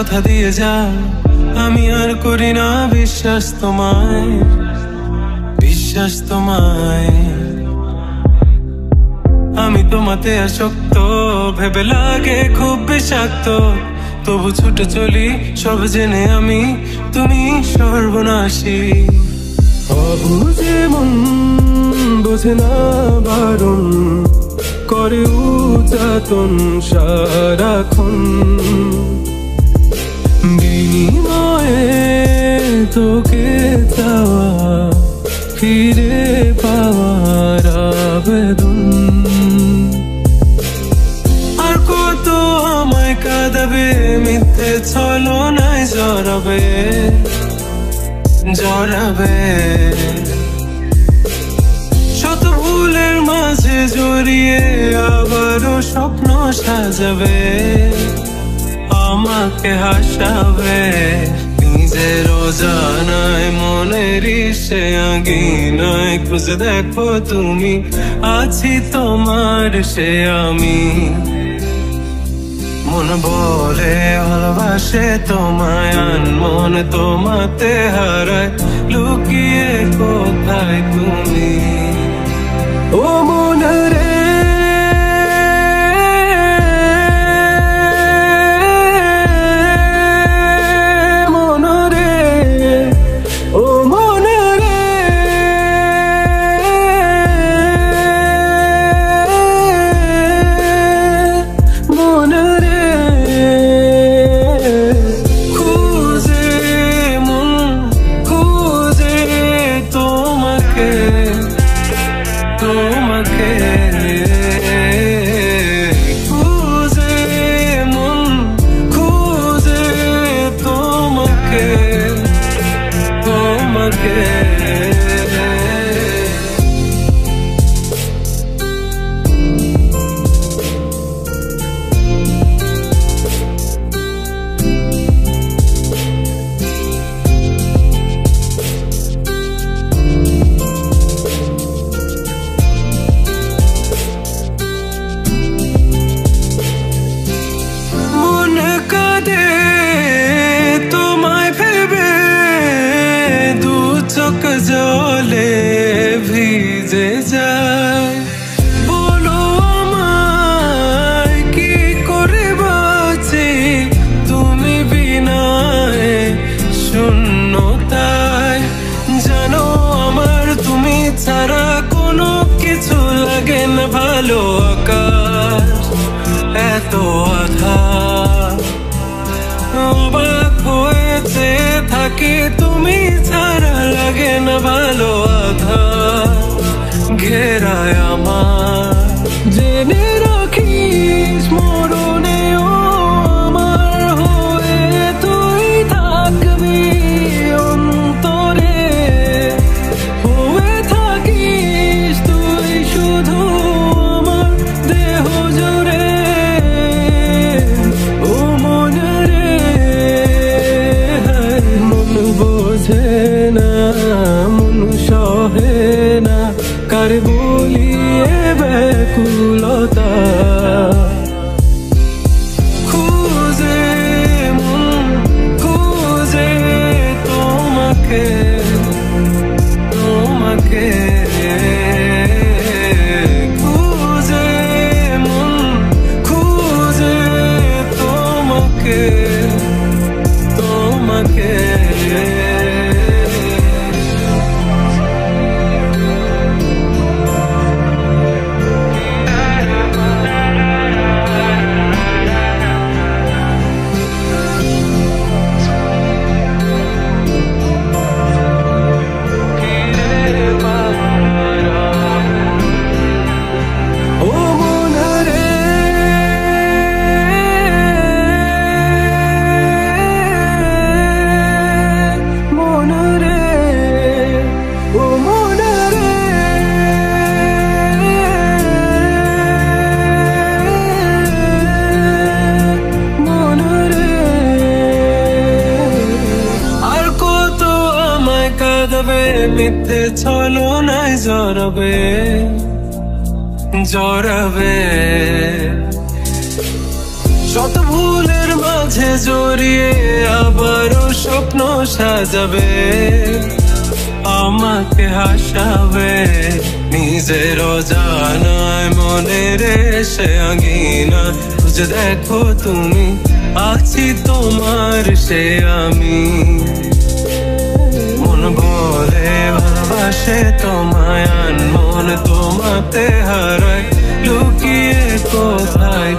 কথা দিয়ে যা, আমি আর করি না বিশ্বাস তোমায়, বিশ্বাস তোমায়। আমি তোমাতে আসক্ত, ভেবে লাগে খুব বিষাক্ত, তবু ছুটে চলি সব জেনে আমি তুমি সর্বনাশী। অবুঝে মন বোঝে না বারণ, করে উযাতন সারাক্ষণ, বিনিময়ে তোকে চাওয়া, ফিরে পাওয়ার আবেদন। আর কত আমায় কাঁদাবে, মিথ্যে ছলনায় জড়াবে, জড়াবে। শত ভুলের মাঝে জড়িয়ে আবারও স্বপ্ন সাজাবে, আমাকে হাসাবে। নিজের অজানায় মনের সে আঙিনায় খুঁজে দেখো তুমি, আছি তোমার সে আমি। মন বলে ভালোবাসে তোমায়, আনমন তোমাতে হারায়, লুকিয়ে কোথায় তুমি? ও মন রে, জলে ভিজে যায়। বলো আমায় কি করে বাঁচি, তুমি বিনায় শূন্যতায়। জানো আমার তুমি ছাড়া কোনো কিছু লাগে না ভালো, আকাশ এত আধার। অবাক হয়েছে থাকি তুমি ছাড়া, লাগে না ভালো, আধার ঘেরায় আমার। জেনে রাখিস মরণেও আমার হয়ে তুই থাকবি অন্তরে, হয়ে থাকিস তুই শুধু আমার দেহ জুড়ে। ও মন রে, মন বোঝে না, মন সহে না, কার বলিয়ে ব্যাকুলতা। খুঁজে মন খুঁজে তোমাকে, তোমাকে খুঁজে মন খুঁজে তোমাকে, তোমাকে। মিথ্যে ছলনায় জড়াবে, জড়াবে। শত ভুলের মাঝে মাঝে জড়িয়ে আবারও স্বপ্ন সাজাবে, আমাকে হাসাবে নিজের অজানায় মনের সে আঙিনা। খুঁজে দেখো তুমি, আছি তোমার সে আমি। মন বলে ভালোবাসে তোমায়, মন তোমাতে হারায় লুকিয়ে কোথায়।